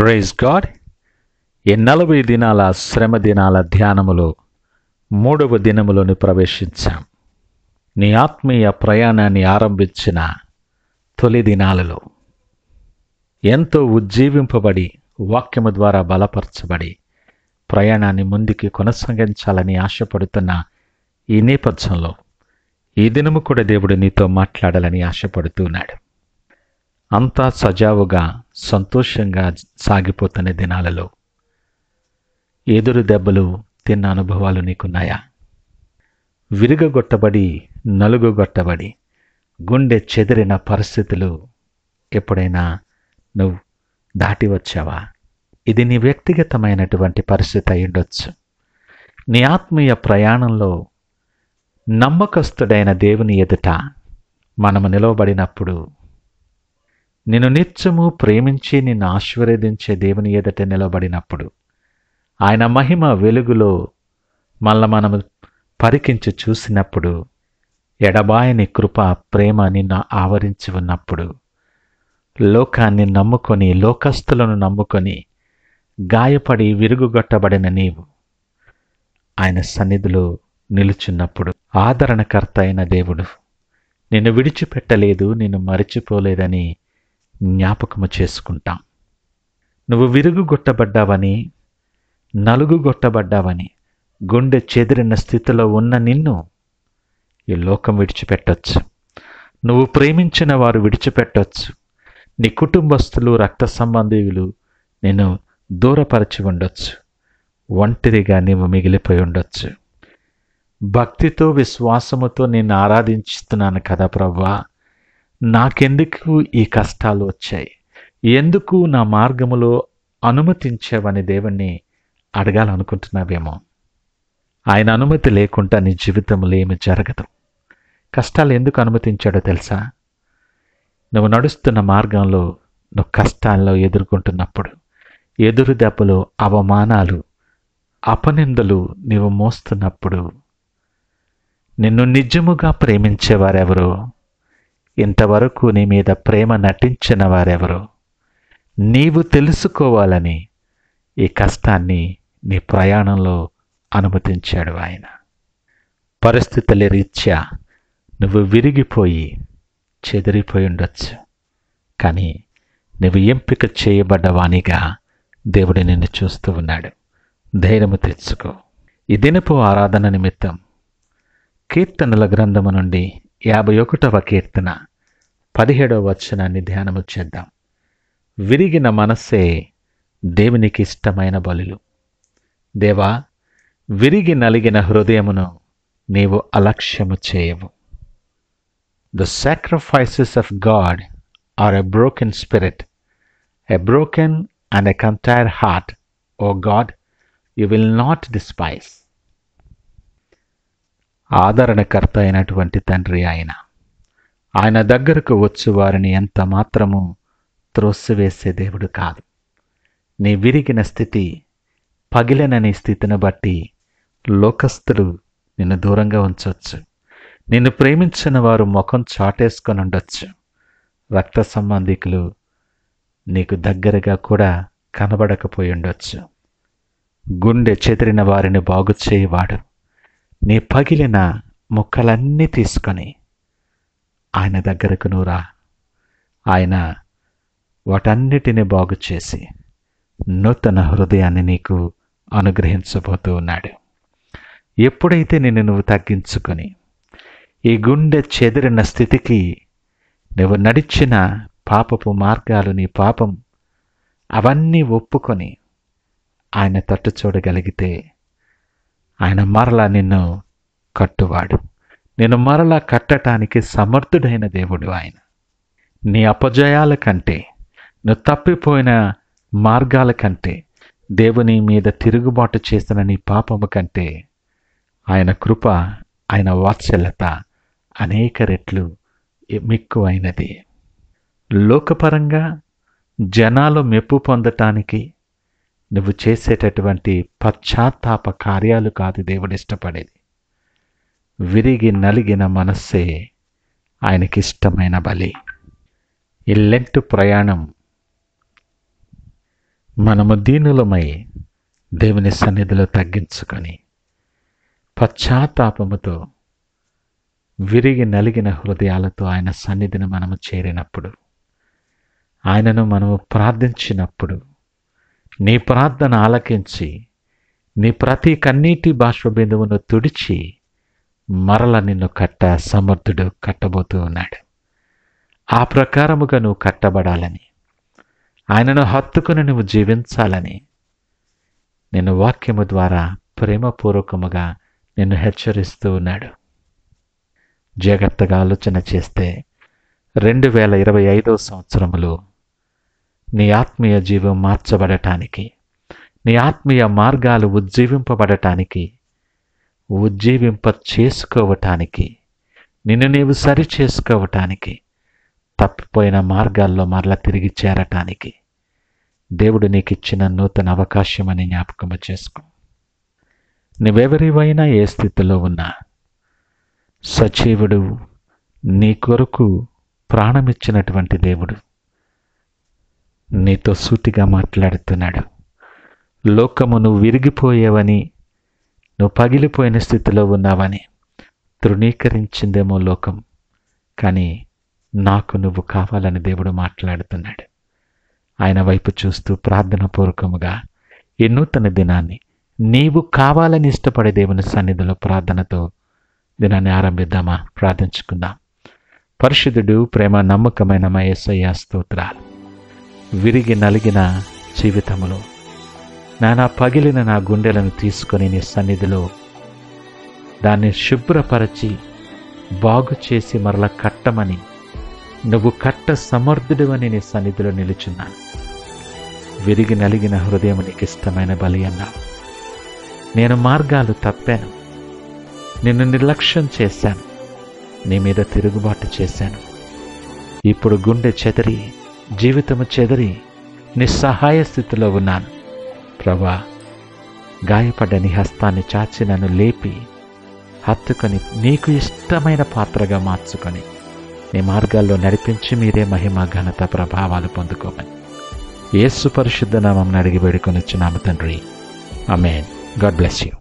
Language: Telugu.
Praise God. ఈ 40 దినాల శ్రమ దినాల ధ్యానములో 3వ దినములోని ప్రవేశించాం. నీ ఆత్మీయ ప్రయాణాన్ని ఆరంభించిన తొలి దినాలలో ఎంతో ఉజ్జీవింపబడి వాక్యము ద్వారా బలపరచబడి ప్రయాణాన్ని ముందుకి కొనసాగించాలని ఆశపడుతున్న ఈ నేపథ్యంలో ఈ దినము కూడా దేవుడు నీతో మాట్లాడాలని ఆశపడుతున్నాడు. అంతా సజావుగా సంతోషంగా సాగిపోతున్న దినాలలో ఎదురు దెబ్బలు తిన్న అనుభవాలు నీకున్నాయా? విరుగగొట్టబడి నలుగుగొట్టబడి గుండె చెదిరిన పరిస్థితులు ఎప్పుడైనా నువ్వు దాటి వచ్చావా? ఇది నీ వ్యక్తిగతమైనటువంటి పరిస్థితి అయి ఉండొచ్చు. నీ ఆత్మీయ ప్రయాణంలో నమ్మకస్తుడైన దేవుని ఎదుట మనము నిలవబడినప్పుడు, నిన్ను నిత్యము ప్రేమించి నిన్ను ఆశీర్వదించే దేవుని ఎదుట నిలబడినప్పుడు, ఆయన మహిమ వెలుగులో మనము పరికించి చూసినప్పుడు, ఎడబాయని కృప ప్రేమ నిన్ను ఆవరించి ఉన్నప్పుడు, లోకాన్ని నమ్ముకొని లోకస్తులను నమ్ముకొని గాయపడి విరుగుగొట్టబడిన నీవు ఆయన సన్నిధిలో నిలుచున్నప్పుడు, ఆదరణకర్త అయిన దేవుడు నిన్ను విడిచిపెట్టలేదు, నిన్ను మరిచిపోలేదని జ్ఞాపకము చేసుకుంటాం. నువ్వు విరుగుగొట్టబడ్డావని, నలుగుగొట్టబడ్డావని, గుండె చెదిరిన స్థితిలో ఉన్న నిన్ను ఈ లోకం విడిచిపెట్టొచ్చు. నువ్వు ప్రేమించిన వారు విడిచిపెట్టొచ్చు. నీ కుటుంబస్తులు, రక్త సంబంధీయులు నిన్ను దూరపరచి ఉండొచ్చు. ఒంటరిగా నీవు మిగిలిపోయి ఉండొచ్చు. భక్తితో విశ్వాసముతో నిన్ను ఆరాధించుతున్నాను కదా ప్రభువా, నాకెందుకు ఈ కష్టాలు వచ్చాయి, ఎందుకు నా మార్గములో అనుమతించావని దేవుణ్ణి అడగాలనుకుంటున్నావేమో. ఆయన అనుమతి లేకుండా నీ జీవితంలో ఏమి జరగదు. కష్టాలు ఎందుకు అనుమతించాడో తెలుసా? నువ్వు నడుస్తున్న మార్గంలో నువ్వు కష్టాల్లో ఎదుర్కొంటున్నప్పుడు, ఎదురు దెబ్బలు, అవమానాలు, అపనిందలు నీవు మోస్తున్నప్పుడు, నిన్ను నిజముగా ప్రేమించేవారెవరో, ఇంతవరకు నీ మీద ప్రేమ నటించిన వారెవరో నీవు తెలుసుకోవాలని ఈ కష్టాన్ని నీ ప్రయాణంలో అనుమతించాడు ఆయన. పరిస్థితుల రీత్యా నువ్వు విరిగిపోయి చెదిరిపోయి ఉండొచ్చు, కానీ నువ్వు ఎంపిక చేయబడ్డవానిగా దేవుడు నిన్ను చూస్తూ ఉన్నాడు. ధైర్యము తెచ్చుకో. ఈ దినపు ఆరాధన నిమిత్తం కీర్తనల గ్రంథము నుండి 51వ కీర్తన 17వ వచనాన్ని ధ్యానము చేద్దాం. విరిగిన మనస్సే దేవునికి ఇష్టమైన బలులు. దేవా, విరిగి నలిగిన హృదయమును నీవు అలక్ష్యము చేయవు. The sacrifices of God are a broken spirit, a broken and a contrite heart, O God, you will not despise. ఆదరణకర్త అయినటువంటి తండ్రి ఆయన దగ్గరకు వచ్చు వారిని ఎంత మాత్రము త్రోసివేసే దేవుడు కాదు. నీ విరిగిన స్థితి, పగిలిన నీ స్థితిని బట్టి లోకస్తులు నిన్ను దూరంగా ఉంచవచ్చు. నిన్ను ప్రేమించిన వారు ముఖం చాటేసుకొని ఉండొచ్చు. రక్త సంబంధికులు నీకు దగ్గరగా కూడా కనబడకపోయి ఉండొచ్చు. గుండె చెదిరిన వారిని బాగు చేయవాడు. నీ పగిలిన ముక్కలన్నీ తీసుకొని ఆయన దగ్గరకు నువ్వు రా. ఆయన వాటన్నిటిని బాగు చేసి నూతన హృదయాన్ని నీకు అనుగ్రహించబోతూ ఉన్నాడు. ఎప్పుడైతే నిన్ను నువ్వు తగ్గించుకొని ఈ గుండె చెదిరిన స్థితికి నువ్వు నడిచిన పాపపు మార్గాలు, నీ పాపం అవన్నీ ఒప్పుకొని ఆయన తట్టు చూడగలిగితే ఆయన మరలా నిన్ను కట్టువాడు. నిన్ను మరలా కట్టడానికి సమర్థుడైన దేవుడు ఆయన. నీ అపజయాల కంటే, నువ్వు తప్పిపోయిన మార్గాల కంటే, దేవుని మీద తిరుగుబాటు చేసిన నీ పాపము కంటే ఆయన కృప, ఆయన వాత్సల్యత అనేక రెట్లు మిక్కువైనది. లోకపరంగా జనాలు మెప్పు పొందటానికి నువ్వు చేసేటటువంటి పశ్చాత్తాప కార్యాలు కాదు దేవుడు ఇష్టపడేది. విరిగి నలిగిన మనస్సే ఆయనకిష్టమైన బలి. ఈ లెంట్ ప్రయాణం మనము దీనులమై దేవుని సన్నిధిలో తగ్గించుకొని పశ్చాత్తాపముతో విరిగి నలిగిన హృదయాలతో ఆయన సన్నిధిని మనము చేరినప్పుడు, ఆయనను మనము ప్రార్థించినప్పుడు, నీ ప్రార్థన ఆలకించి నీ ప్రతి కన్నీటి బాష్పబిందువును తుడిచి మరల నిన్ను సమర్థుడు కట్టబోతూ ఉన్నాడు. ఆ ప్రకారముగా నువ్వు కట్టబడాలని, ఆయనను హత్తుకుని నువ్వు జీవించాలని నిన్ను వాక్యము ద్వారా ప్రేమపూర్వకముగా నిన్ను హెచ్చరిస్తూ ఉన్నాడు. జాగ్రత్తగా ఆలోచన చేస్తే 2025 సంవత్సరములో నీ ఆత్మీయ జీవం మార్చబడటానికి, నీ ఆత్మీయ మార్గాలు ఉజ్జీవింపబడటానికి, చేసుకోవటానికి, నిన్ను నీవు సరి చేసుకోవటానికి, తప్పిపోయిన మార్గాల్లో మరలా తిరిగి చేరటానికి దేవుడు నీకు ఇచ్చిన నూతన అవకాశమని జ్ఞాపకము చేసుకో. నువ్వెవరివైనా ఏ స్థితిలో ఉన్నా సజీవుడు, నీ కొరకు ప్రాణమిచ్చినటువంటి దేవుడు నీతో సూటిగా మాట్లాడుతున్నాడు. లోకము నువ్వు విరిగిపోయేవని, నువ్వు పగిలిపోయిన స్థితిలో ఉన్నావని తృణీకరించిందేమో లోకం, కానీ నాకు నువ్వు కావాలని దేవుడు మాట్లాడుతున్నాడు. ఆయన వైపు చూస్తూ ప్రార్థనాపూర్వకముగా ఈ నూతన దినాన్ని నీవు కావాలని ఇష్టపడే దేవుని సన్నిధిలో ప్రార్థనతో దినాన్ని ఆరంభిద్దామా? ప్రార్థించుకుందాం. పరిశుద్ధుడు, ప్రేమ నమ్మకమైన మా యేసయ్య స్తోత్రాలు. విరిగి నలిగిన జీవితములో నానా పగిలిన నా గుండెలను తీసుకొని నీ సన్నిధిలో దాన్ని శుభ్రపరచి బాగు చేసి మరల కట్టమని, నువ్వు కట్ట సమర్థుడు అని నీ సన్నిధిలో నిలుచున్నాను. విరిగి నలిగిన హృదయం నీకు ఇష్టమైన బలి అన్నావు. నేను మార్గాలు తప్పాను, నిన్ను నిర్లక్ష్యం చేశాను, నీ మీద తిరుగుబాటు చేశాను. ఇప్పుడు గుండె చెదరి, జీవితము చెదరి నిస్సహాయ స్థితిలో ఉన్నాను. ప్రభా, గాయపడ్డ నీ హస్తాన్ని చాచి నన్ను లేపి హత్తుకొని నీకు ఇష్టమైన పాత్రగా మార్చుకొని నీ మార్గాల్లో నడిపించి మీరే మహిమ, ఘనత, ప్రభావాలు పొందుకోమని యేసు పరిశుద్ధ నామమున అడిగి వేడుకొనిచున్నాము తండ్రి. ఆమేన్. God bless you.